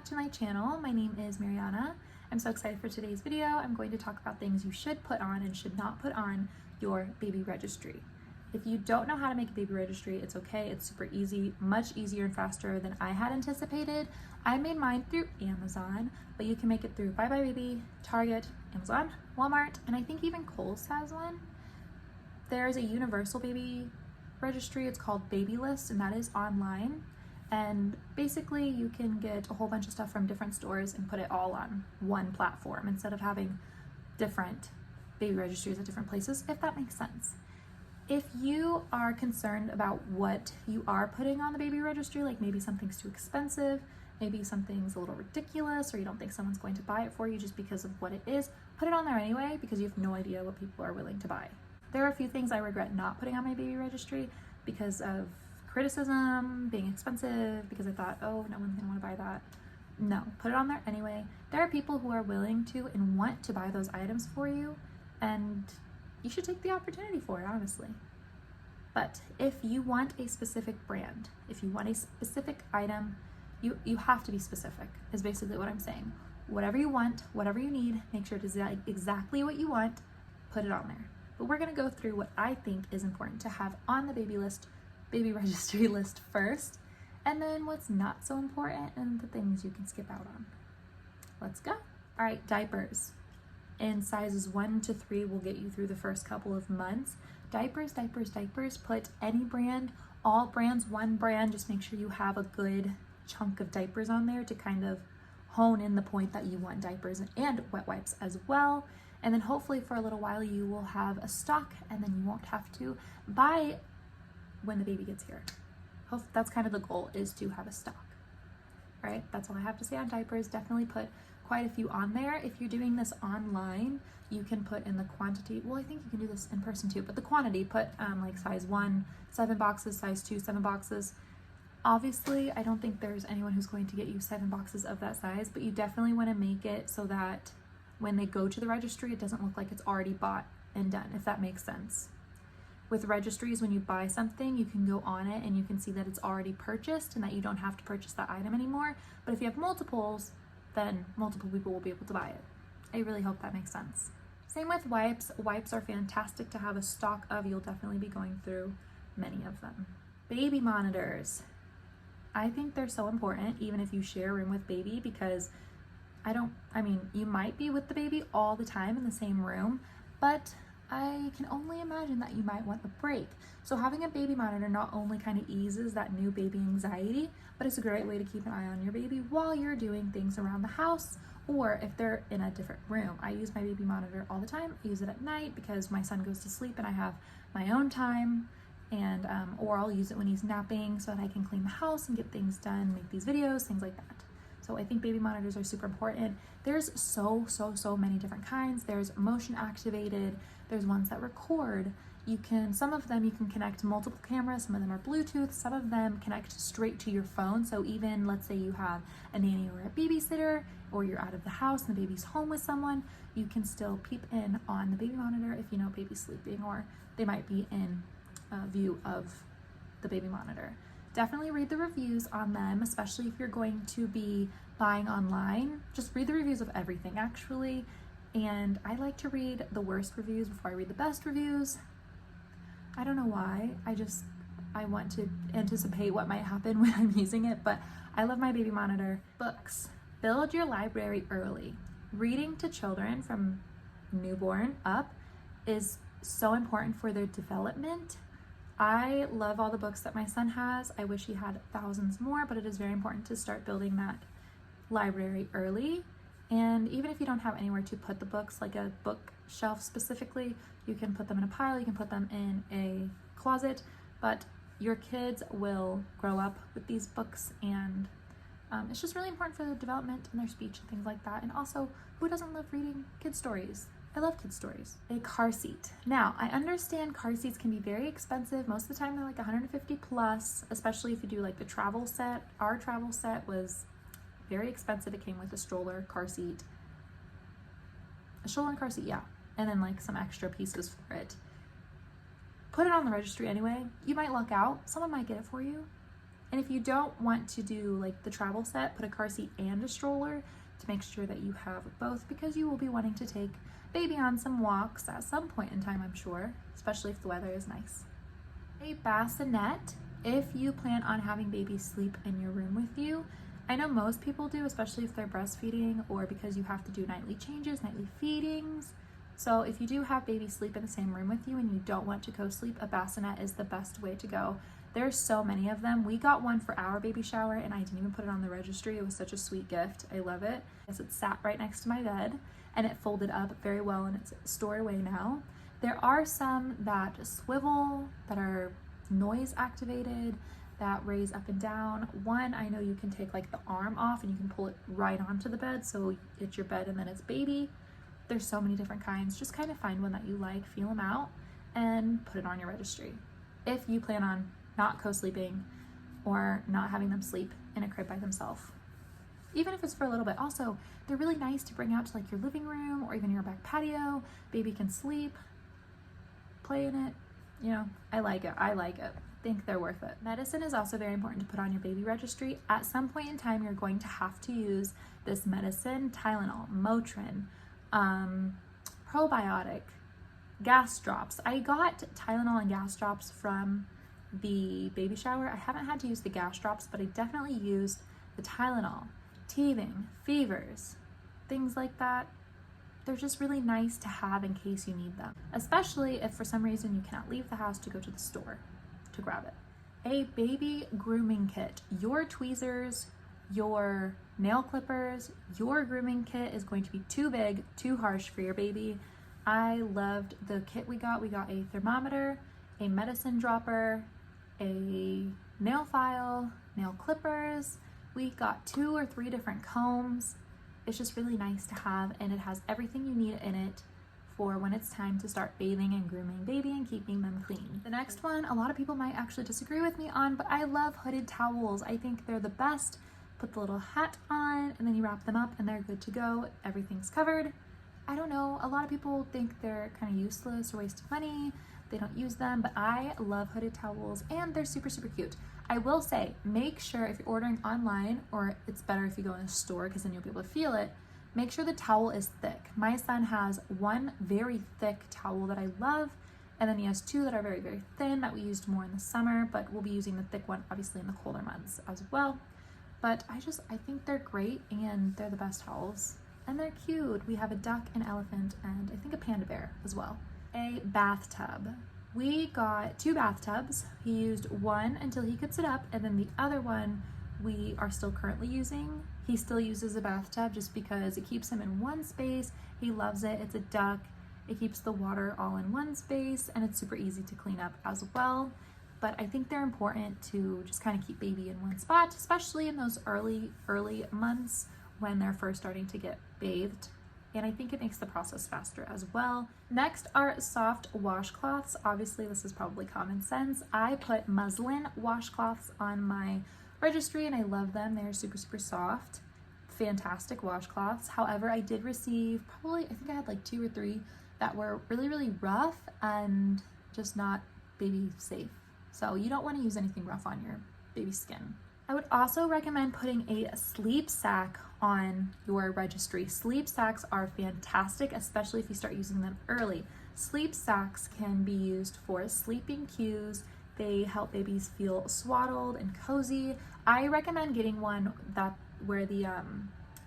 back to my channel. My name is Mariana. I'm so excited for today's video. I'm going to talk about things you should put on and should not put on your baby registry. If you don't know how to make a baby registry, it's okay. It's super easy, much easier and faster than I had anticipated. I made mine through Amazon, but you can make it through Buy Buy Baby, Target, Amazon, Walmart, and I think even Kohl's has one. There's a universal baby registry. It's called Baby List, and that is online. And basically you can get a whole bunch of stuff from different stores and put it all on one platform instead of having different baby registries at different places, if that makes sense. If you are concerned about what you are putting on the baby registry, like maybe something's too expensive, maybe something's a little ridiculous, or you don't think someone's going to buy it for you just because of what it is, put it on there anyway because you have no idea what people are willing to buy. There are a few things I regret not putting on my baby registry because of criticism, being expensive, because I thought, oh, no one's gonna want to buy that. No, put it on there anyway. There are people who are willing to and want to buy those items for you, and you should take the opportunity for it, honestly. But if you want a specific brand, if you want a specific item, you have to be specific, is basically what I'm saying. Whatever you want, whatever you need, make sure it is exactly what you want, put it on there. But we're gonna go through what I think is important to have on the baby registry list first, and then what's not so important and the things you can skip out on. Let's go. All right, diapers. In sizes 1 to 3 will get you through the first couple of months. Diapers, put any brand, all brands, one brand, just make sure you have a good chunk of diapers on there to kind of hone in the point that you want diapers and wet wipes as well. And then hopefully for a little while you will have a stock, and then you won't have to buy when the baby gets here. That's kind of the goal, is to have a stock. All right, that's all I have to say on diapers. Definitely put quite a few on there. If you're doing this online, you can put in the quantity. Well, I think you can do this in person too, but the quantity, put like size 1, 7 boxes, size 2, 7 boxes. Obviously, I don't think there's anyone who's going to get you 7 boxes of that size, but you definitely want to make it so that when they go to the registry, it doesn't look like it's already bought and done, if that makes sense. With registries, when you buy something, you can go on it and you can see that it's already purchased and that you don't have to purchase that item anymore. But if you have multiples, then multiple people will be able to buy it. I really hope that makes sense. Same with wipes. Wipes are fantastic to have a stock of. You'll definitely be going through many of them. Baby monitors. I think they're so important, even if you share a room with baby, because you might be with the baby all the time in the same room, but I can only imagine that you might want a break. So having a baby monitor not only kind of eases that new baby anxiety, but it's a great way to keep an eye on your baby while you're doing things around the house, or if they're in a different room. I use my baby monitor all the time. I use it at night because my son goes to sleep and I have my own time, and or I'll use it when he's napping so that I can clean the house and get things done, make these videos, things like that. So I think baby monitors are super important. There's so many different kinds. There's motion activated, there's ones that record. Some of them you can connect to multiple cameras, some of them are Bluetooth, some of them connect straight to your phone. So even let's say you have a nanny or a babysitter, or you're out of the house and the baby's home with someone, you can still peep in on the baby monitor if you know baby's sleeping, or they might be in view of the baby monitor. Definitely read the reviews on them, especially if you're going to be buying online. Just read the reviews of everything, actually. And I like to read the worst reviews before I read the best reviews. I don't know why. I want to anticipate what might happen when I'm using it, but I love my baby monitor. Books. Build your library early. Reading to children from newborn up is so important for their development. I love all the books that my son has. I wish he had thousands more, but it is very important to start building that library early. And even if you don't have anywhere to put the books, like a bookshelf specifically, you can put them in a pile, you can put them in a closet, but your kids will grow up with these books, and it's just really important for their development and their speech and things like that. And also, who doesn't love reading kid stories? I love kid stories. A car seat. Now, I understand car seats can be very expensive. Most of the time they're like 150 plus, especially if you do like the travel set. Our travel set was very expensive. It came with a stroller, car seat, yeah, and then like some extra pieces for it. Put it on the registry anyway. You might luck out. Someone might get it for you. And if you don't want to do like the travel set, put a car seat and a stroller to make sure that you have both, because you will be wanting to take baby on some walks at some point in time, I'm sure, especially if the weather is nice. A bassinet, if you plan on having baby sleep in your room with you. I know most people do, especially if they're breastfeeding or because you have to do nightly changes, nightly feedings. So if you do have baby sleep in the same room with you and you don't want to co-sleep, a bassinet is the best way to go. There's so many of them. We got one for our baby shower and I didn't even put it on the registry. It was such a sweet gift. I love it. Yes, it sat right next to my bed and it folded up very well and it's stored away now. There are some that swivel, that are noise activated, that raise up and down. One, I know you can take like the arm off and you can pull it right onto the bed, so it's your bed and then it's baby. There's so many different kinds. Just kind of find one that you like, feel them out, and put it on your registry. If you plan on not co-sleeping or not having them sleep in a crib by themselves. Even if it's for a little bit. Also, they're really nice to bring out to like your living room or even your back patio. Baby can sleep, play in it. You know, I like it. I think they're worth it. Medicine is also very important to put on your baby registry. At some point in time, you're going to have to use this medicine, Tylenol, Motrin, probiotic, gas drops. I got Tylenol and gas drops from the baby shower. I haven't had to use the gas drops, but I definitely used the Tylenol, teething, fevers, things like that. They're just really nice to have in case you need them, especially if for some reason you cannot leave the house to go to the store to grab it. A baby grooming kit. Your tweezers, your nail clippers, your grooming kit is going to be too big, too harsh for your baby. I loved the kit we got. We got a thermometer, a medicine dropper, a nail file, nail clippers. We got 2 or 3 different combs. It's just really nice to have, and it has everything you need in it for when it's time to start bathing and grooming baby and keeping them clean. The next one, a lot of people might actually disagree with me on, but I love hooded towels. I think they're the best. Put the little hat on and then you wrap them up and they're good to go. Everything's covered. I don't know, a lot of people think they're kind of useless or waste of money. They don't use them, but I love hooded towels and they're super, super cute. I will say, make sure if you're ordering online, or it's better if you go in a store because then you'll be able to feel it, make sure the towel is thick. My son has one very thick towel that I love, and then he has 2 that are very, very thin that we used more in the summer, but we'll be using the thick one obviously in the colder months as well. But I think they're great and they're the best towels. And they're cute. We have a duck, an elephant, and I think a panda bear as well. A bathtub. We got 2 bathtubs. He used one until he could sit up, and then the other one we are still currently using. He still uses a bathtub just because it keeps him in one space. He loves it. It's a duck. It keeps the water all in one space, and it's super easy to clean up as well. But I think they're important to just kind of keep baby in one spot, especially in those early months when they're first starting to get bathed. And I think it makes the process faster as well. Next are soft washcloths. Obviously, this is probably common sense. I put muslin washcloths on my registry and I love them. They're super, super soft. Fantastic washcloths. However, I did receive I think I had like 2 or 3 that were really, really rough and just not baby safe. So you don't want to use anything rough on your baby's skin. I would also recommend putting a sleep sack on your registry. Sleep sacks are fantastic, especially if you start using them early. Sleep sacks can be used for sleeping cues. They help babies feel swaddled and cozy. I recommend getting one where the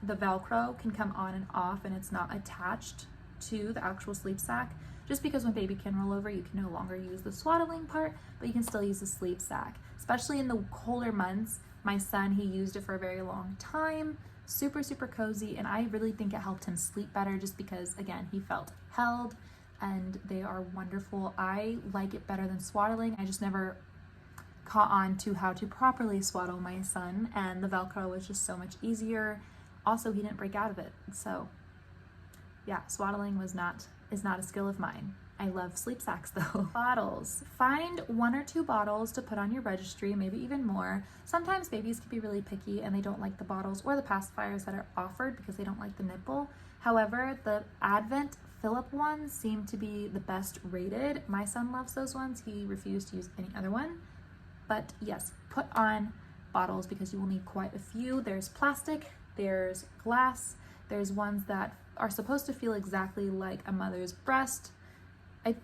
Velcro can come on and off and it's not attached to the actual sleep sack. Just because when baby can roll over, you can no longer use the swaddling part, but you can still use the sleep sack. Especially in the colder months, my son, he used it for a very long time. Super, super cozy, and I really think it helped him sleep better just because, again, he felt held, and they are wonderful. I like it better than swaddling. I just never caught on to how to properly swaddle my son, and the Velcro was just so much easier. Also, he didn't break out of it, so yeah, swaddling is not a skill of mine. I love sleep sacks though. Bottles. Find 1 or 2 bottles to put on your registry, maybe even more. Sometimes babies can be really picky and they don't like the bottles or the pacifiers that are offered because they don't like the nipple. However, the Advent Phillip ones seem to be the best rated. My son loves those ones. He refused to use any other one. But yes, put on bottles because you will need quite a few. There's plastic, there's glass, there's ones that are supposed to feel exactly like a mother's breast.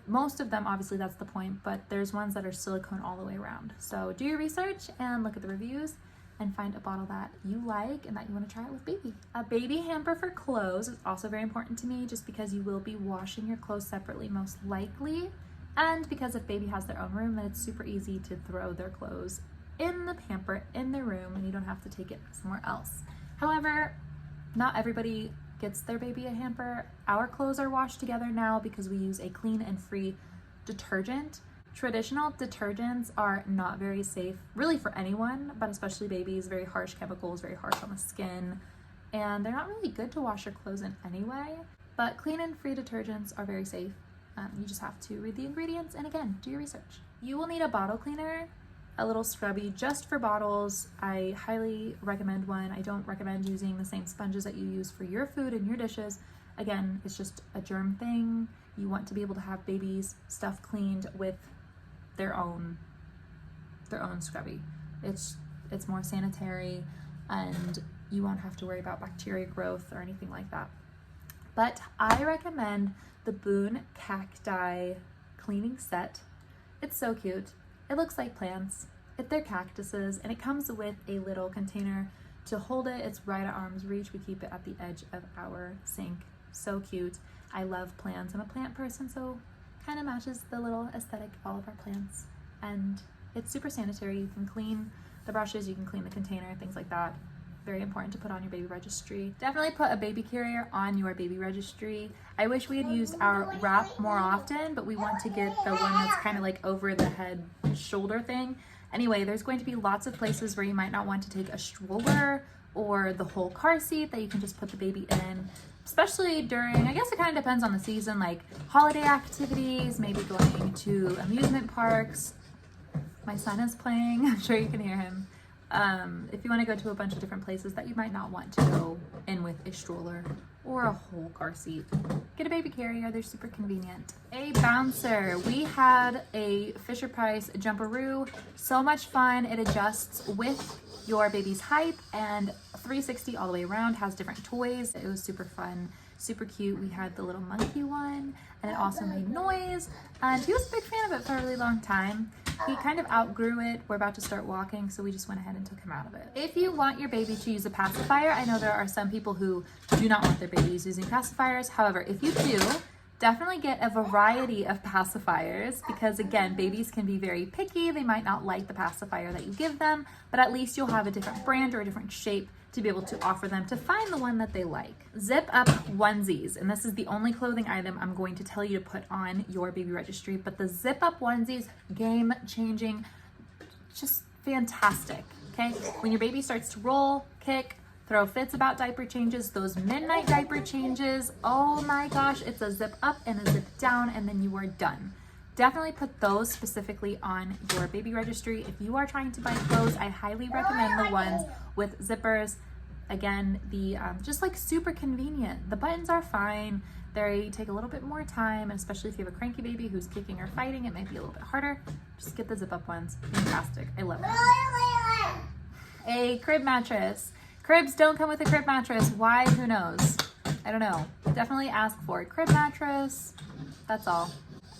Most of them, obviously that's the point, but there's ones that are silicone all the way around. So do your research and look at the reviews and find a bottle that you like and that you want to try it with baby. A baby hamper for clothes is also very important to me, just because you will be washing your clothes separately most likely, and because if baby has their own room, then it's super easy to throw their clothes in the hamper in their room and you don't have to take it somewhere else. However, not everybody gets their baby a hamper. Our clothes are washed together now because we use a clean and free detergent. Traditional detergents are not very safe really for anyone, but especially babies. Very harsh chemicals, very harsh on the skin, and they're not really good to wash your clothes in anyway. But clean and free detergents are very safe. You just have to read the ingredients and again, do your research. You will need a bottle cleaner, a little scrubby just for bottles. I highly recommend one. I don't recommend using the same sponges that you use for your food and your dishes. Again, it's just a germ thing. You want to be able to have babies' stuff cleaned with their own scrubby. It's more sanitary and you won't have to worry about bacteria growth or anything like that. But I recommend the Boone Cacti cleaning set. It's so cute. It looks like plants. They're cactuses, and it comes with a little container to hold it. It's right at arm's reach. We keep it at the edge of our sink. So cute. I love plants. I'm a plant person, so kind of matches the little aesthetic of all of our plants. And it's super sanitary. You can clean the brushes, you can clean the container, things like that. Very important to put on your baby registry. Definitely put a baby carrier on your baby registry. I wish we had used our wrap more often, but we want to get the one that's kind of like over the head shoulder thing. Anyway, there's going to be lots of places where you might not want to take a stroller or the whole car seat that you can just put the baby in, especially during, I guess it kind of depends on the season, like holiday activities, maybe going to amusement parks. My son is playing, I'm sure you can hear him. If you want to go to a bunch of different places that you might not want to go in with a stroller or a whole car seat, get a baby carrier. They're super convenient. A bouncer. We had a Fisher-Price Jumperoo. So much fun. It adjusts with your baby's height and 360 all the way around, has different toys. It was super fun, super cute. We had the little monkey one, and it also made noise, and he was a big fan of it for a really long time. He kind of outgrew it. We're about to start walking, so we just went ahead and took him out of it. If you want your baby to use a pacifier, I know there are some people who do not want their babies using pacifiers. However, if you do, definitely get a variety of pacifiers, because again, babies can be very picky. They might not like the pacifier that you give them, but at least you'll have a different brand or a different shape to be able to offer them to find the one that they like. Zip up onesies, and this is the only clothing item I'm going to tell you to put on your baby registry, but the zip up onesies, game changing, just fantastic, okay? When your baby starts to roll, kick, throw fits about diaper changes, those midnight diaper changes, oh my gosh, it's a zip up and a zip down, and then you are done. Definitely put those specifically on your baby registry. If you are trying to buy clothes, I highly recommend the ones with zippers. Again, the just like super convenient. The buttons are fine. They take a little bit more time, and especially if you have a cranky baby who's kicking or fighting, it might be a little bit harder. Just get the zip up ones. Fantastic. I love them. A crib mattress. Cribs don't come with a crib mattress. Why? Who knows? I don't know. Definitely ask for a crib mattress. That's all.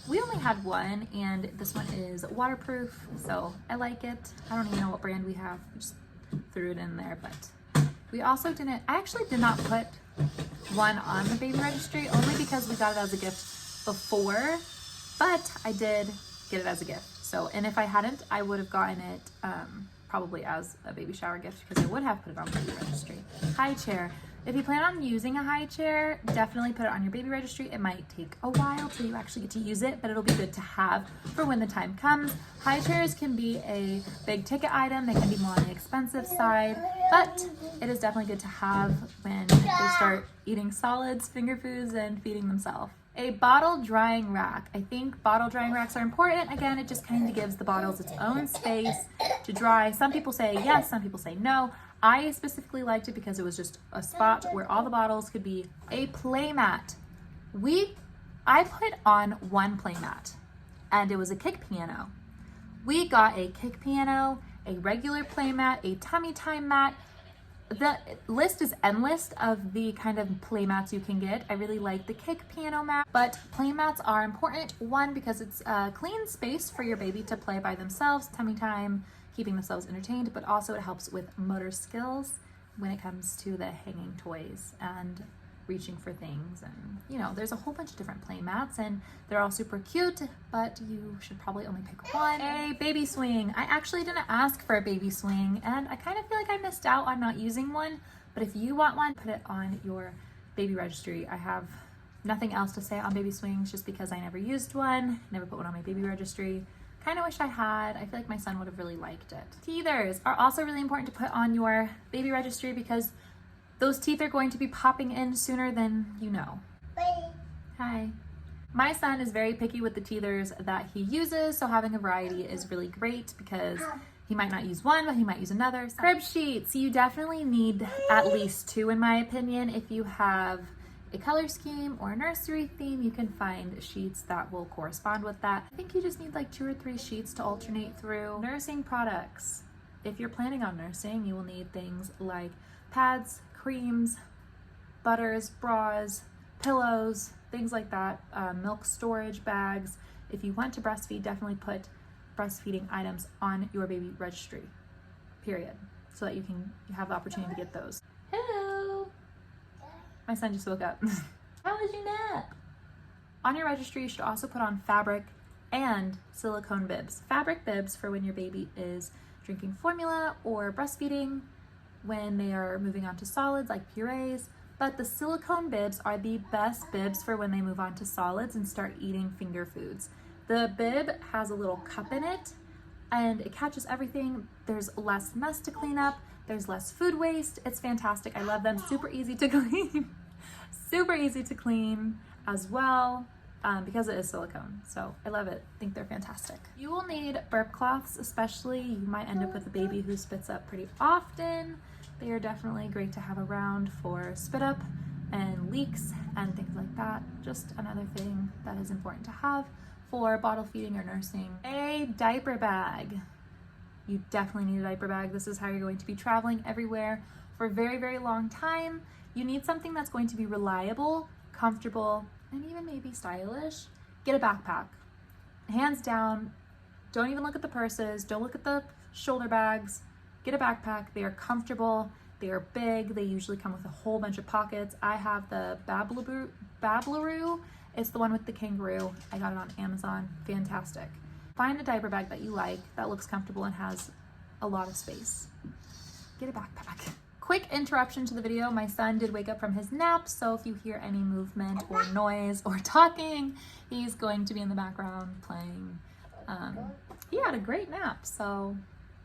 We only had one, and this one is waterproof, so I like it. I don't even know what brand we have. I just threw it in there, but we also didn't, I actually did not put one on the baby registry, only because we got it as a gift before, but I did get it as a gift. So, and if I hadn't, I would have gotten it probably as a baby shower gift, because I would have put it on the baby registry. High chair. If you plan on using a high chair, definitely put it on your baby registry. It might take a while till you actually get to use it, but it'll be good to have for when the time comes. High chairs can be a big ticket item. They can be more on the expensive side, but it is definitely good to have when they start eating solids, finger foods, and feeding themselves. A bottle drying rack. I think bottle drying racks are important. Again, it just kind of gives the bottles its own space to dry. Some people say yes, some people say no. I specifically liked it because it was just a spot where all the bottles could be. A play mat. I put on one play mat, and it was a kick piano. We got a kick piano, a regular play mat, a tummy time mat. The list is endless of the kind of play mats you can get. I really like the kick piano mat, but play mats are important. One, because it's a clean space for your baby to play by themselves, tummy time, keeping themselves entertained, but also it helps with motor skills when it comes to the hanging toys and reaching for things. And you know, there's a whole bunch of different play mats and they're all super cute, but you should probably only pick one. A baby swing. I actually didn't ask for a baby swing and I kind of feel like I missed out on not using one, but if you want one, put it on your baby registry. I have nothing else to say on baby swings just because I never used one, never put one on my baby registry. Kind of wish I had. I feel like my son would have really liked it. Teethers are also really important to put on your baby registry because those teeth are going to be popping in sooner than you know. Hi. My son is very picky with the teethers that he uses, so having a variety is really great because he might not use one, but he might use another. Crib sheets. You definitely need at least two, in my opinion. If you have a color scheme or a nursery theme, you can find sheets that will correspond with that. I think you just need like 2 or 3 sheets to alternate through. Nursing products. If you're planning on nursing, you will need things like pads, creams, butters, bras, pillows, things like that, milk storage bags. If you want to breastfeed, definitely put breastfeeding items on your baby registry, period, so that you have the opportunity to get those. Hello. My son just woke up. How was your nap? On your registry, you should also put on fabric and silicone bibs. Fabric bibs for when your baby is drinking formula or breastfeeding, when they are moving on to solids like purees, but the silicone bibs are the best bibs for when they move on to solids and start eating finger foods. The bib has a little cup in it and it catches everything. There's less mess to clean up. There's less food waste. It's fantastic. I love them. Super easy to clean. Super easy to clean as well because it is silicone. So I love it. I think they're fantastic. You will need burp cloths, especially. You might end up with a baby who spits up pretty often. They are definitely great to have around for spit up and leaks and things like that. Just another thing that is important to have for bottle feeding or nursing. A diaper bag. You definitely need a diaper bag. This is how you're going to be traveling everywhere for a very, very long time. You need something that's going to be reliable, comfortable, and even maybe stylish. Get a backpack. Hands down, don't even look at the purses. Don't look at the shoulder bags. Get a backpack. They are comfortable. They are big. They usually come with a whole bunch of pockets. I have the Bablaroo. It's the one with the kangaroo. I got it on Amazon. Fantastic. Find a diaper bag that you like, that looks comfortable and has a lot of space. Get a backpack. Quick interruption to the video. My son did wake up from his nap, so if you hear any movement or noise or talking, he's going to be in the background playing. He had a great nap, so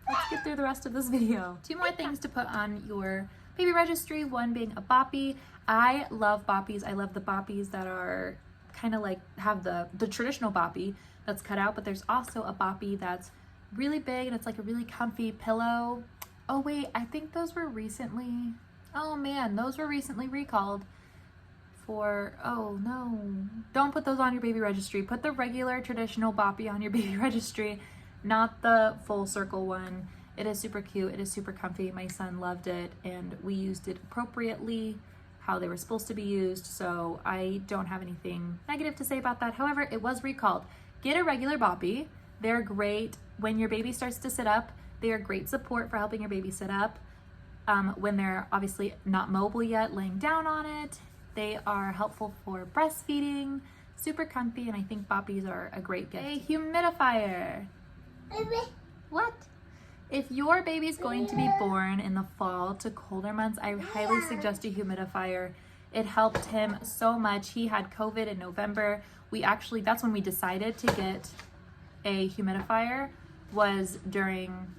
let's get through the rest of this video. 2 more things to put on your baby registry, one being a boppy. I love boppies. I love the boppies that are kind of like have the traditional boppy that's cut out, but there's also a boppy that's really big and it's like a really comfy pillow. Oh wait, I think those were recently, oh man, those were recently recalled for, oh no. Don't put those on your baby registry. Put the regular traditional boppy on your baby registry, not the full circle one. It is super cute, it is super comfy. My son loved it and we used it appropriately, how they were supposed to be used, so I don't have anything negative to say about that. However, it was recalled. Get a regular boppy. They're great when your baby starts to sit up. They are great support for helping your baby sit up. When they're obviously not mobile yet, laying down on it. They are helpful for breastfeeding, super comfy, and I think boppies are a great gift. A humidifier. What? If your baby's going to be born in the fall to colder months, I highly suggest a humidifier. It helped him so much. He had COVID in November. That's when we decided to get a humidifier, was during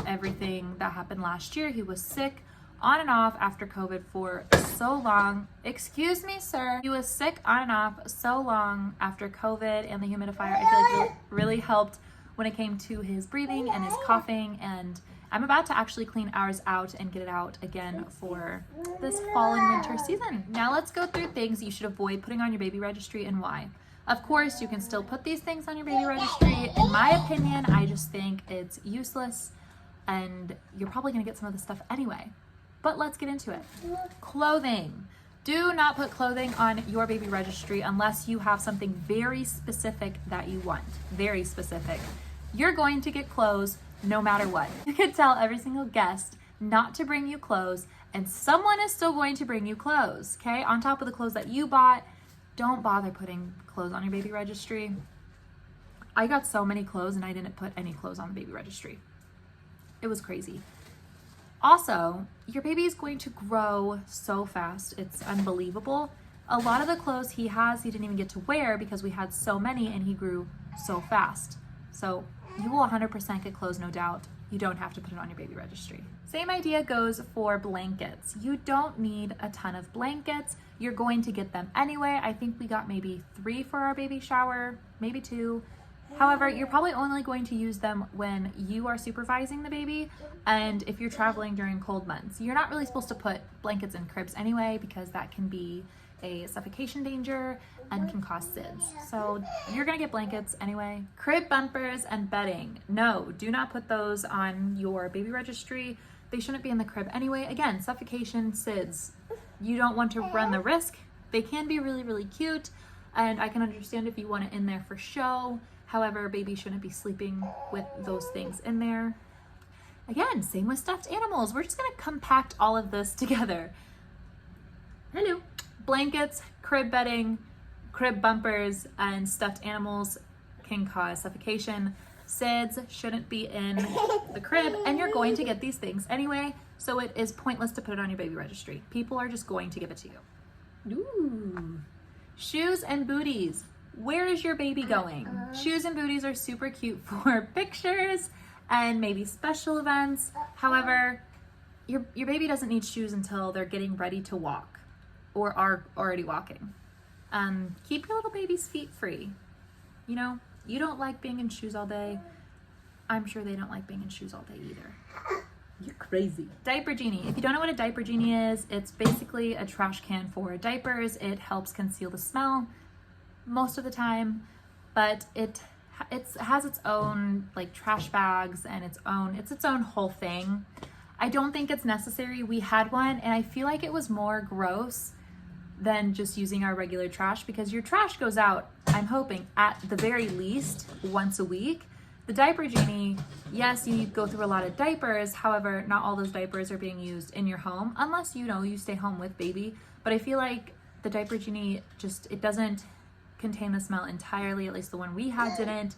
everything that happened last year. He was sick on and off after COVID for so long. Excuse me, sir. He was sick on and off so long after COVID, and the humidifier, I feel like, really helped when it came to his breathing and his coughing. And I'm about to actually clean ours out and get it out again for this fall and winter season. Now let's go through things you should avoid putting on your baby registry and why. Of course, you can still put these things on your baby registry. In my opinion, I just think it's useless. and you're probably gonna get some of the stuff anyway. But let's get into it. Clothing. Do not put clothing on your baby registry unless you have something very specific that you want. Very specific. You're going to get clothes no matter what. You could tell every single guest not to bring you clothes, and someone is still going to bring you clothes, okay? On top of the clothes that you bought, don't bother putting clothes on your baby registry. I got so many clothes and I didn't put any clothes on the baby registry. It was crazy. Also, your baby is going to grow so fast. It's unbelievable. A lot of the clothes he has, he didn't even get to wear because we had so many and he grew so fast. So you will 100% get clothes, no doubt. You don't have to put it on your baby registry. Same idea goes for blankets. You don't need a ton of blankets. You're going to get them anyway. I think we got maybe 3 for our baby shower, maybe 2. However, you're probably only going to use them when you are supervising the baby and if you're traveling during cold months. You're not really supposed to put blankets in cribs anyway because that can be a suffocation danger and can cause SIDS. So you're gonna get blankets anyway. Crib bumpers and bedding. No, do not put those on your baby registry. They shouldn't be in the crib anyway. Again, suffocation, SIDS. You don't want to run the risk. They can be really, really cute, and I can understand if you want it in there for show. However, baby shouldn't be sleeping with those things in there. Again, same with stuffed animals. We're just gonna compact all of this together. Hello. Blankets, crib bedding, crib bumpers, and stuffed animals can cause suffocation. SIDS shouldn't be in the crib, and you're going to get these things anyway, so it is pointless to put it on your baby registry. People are just going to give it to you. Ooh. Shoes and booties. Where is your baby going? Shoes and booties are super cute for pictures and maybe special events. However, your baby doesn't need shoes until they're getting ready to walk or are already walking. Keep your little baby's feet free. You know, you don't like being in shoes all day. I'm sure they don't like being in shoes all day either. You're crazy. Diaper Genie. If you don't know what a Diaper Genie is, it's basically a trash can for diapers. It helps conceal the smell most of the time, but it has its own like trash bags and it's its own whole thing. I don't think it's necessary. We had one and I feel like it was more gross than just using our regular trash because your trash goes out, I'm hoping, at the very least once a week. The Diaper Genie, yes, you go through a lot of diapers. However, not all those diapers are being used in your home unless you stay home with baby. But I feel like the Diaper Genie it doesn't contain the smell entirely, at least the one we had didn't.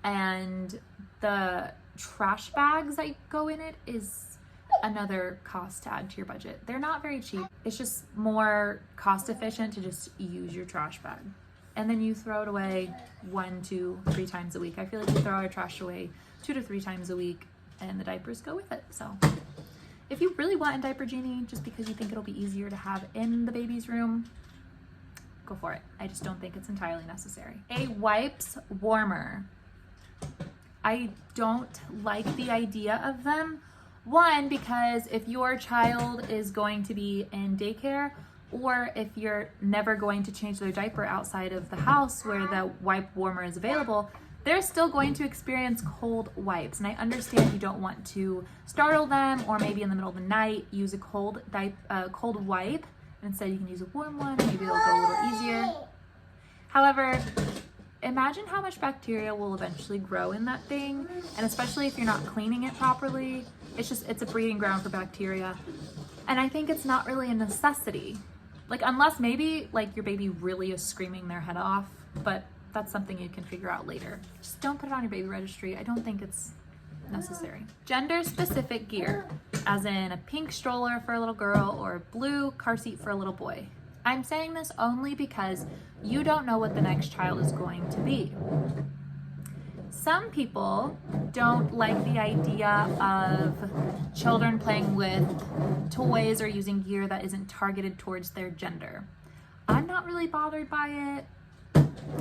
And the trash bags that go in it is another cost to add to your budget. They're not very cheap. It's just more cost efficient to just use your trash bag. And then you throw it away 1, 2, 3 times a week. I feel like we throw our trash away 2 to 3 times a week and the diapers go with it. So if you really want a Diaper Genie, just because you think it'll be easier to have in the baby's room, go for it. I just don't think it's entirely necessary. A wipes warmer. I don't like the idea of them. One, because if your child is going to be in daycare, or if you're never going to change their diaper outside of the house where the wipe warmer is available, they're still going to experience cold wipes. And I understand you don't want to startle them, or maybe in the middle of the night use a cold wipe. Instead, you can use a warm one. Maybe it'll go a little easier. However, imagine how much bacteria will eventually grow in that thing, and especially if you're not cleaning it properly, it's a breeding ground for bacteria. And I think it's not really a necessity. Like, unless maybe like your baby really is screaming their head off, but that's something you can figure out later. Just don't put it on your baby registry. I don't think it's necessary. Gender specific gear, as in a pink stroller for a little girl or a blue car seat for a little boy. I'm saying this only because you don't know what the next child is going to be. Some people don't like the idea of children playing with toys or using gear that isn't targeted towards their gender. I'm not really bothered by it.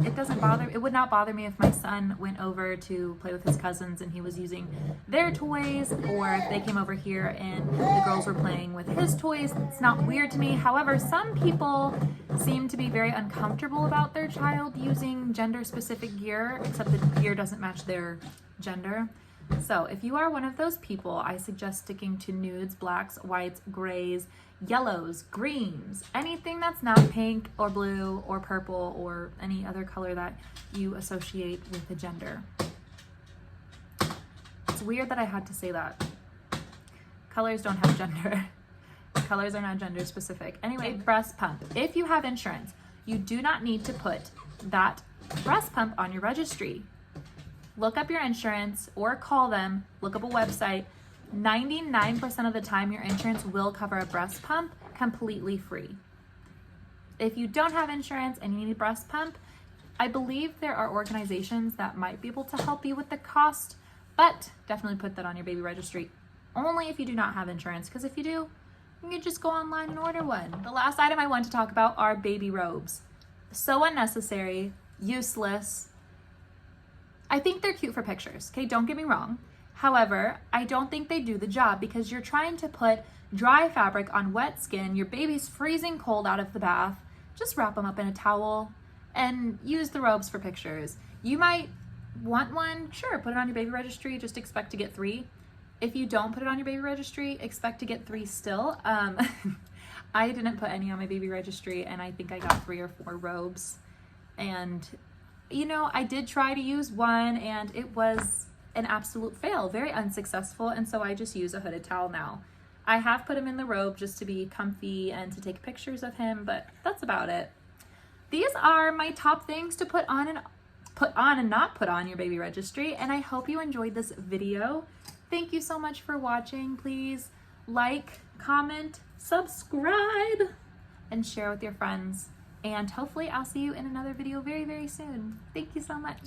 It would not bother me if my son went over to play with his cousins and he was using their toys, or if they came over here and the girls were playing with his toys. It's not weird to me. However, some people seem to be very uncomfortable about their child using gender specific gear, except the gear doesn't match their gender. So if you are one of those people, I suggest sticking to nudes, blacks, whites, grays, yellows, greens, anything that's not pink or blue or purple or any other color that you associate with the gender. It's weird that I had to say that. Colors don't have gender. Colors are not gender specific. Anyway, breast pump. If you have insurance, you do not need to put that breast pump on your registry. Look up your insurance or call them, look up a website. 99% of the time your insurance will cover a breast pump completely free. If you don't have insurance and you need a breast pump, I believe there are organizations that might be able to help you with the cost, but definitely put that on your baby registry only if you do not have insurance, because if you do, you can just go online and order one. The last item I want to talk about are baby robes. So unnecessary, useless. I think they're cute for pictures, okay? Don't get me wrong. However, I don't think they do the job because you're trying to put dry fabric on wet skin. Your baby's freezing cold out of the bath. Just wrap them up in a towel and use the robes for pictures. You might want one, sure, put it on your baby registry, just expect to get 3. If you don't put it on your baby registry, expect to get 3 still. I didn't put any on my baby registry and I think I got 3 or 4 robes. And you know, I did try to use one and it was an absolute fail, very unsuccessful, and so I just use a hooded towel now. I have put him in the robe just to be comfy and to take pictures of him, but that's about it. These are my top things to put on and not put on your baby registry, and I hope you enjoyed this video. Thank you so much for watching. Please like, comment, subscribe, and share with your friends. And hopefully I'll see you in another video very, very soon. Thank you so much.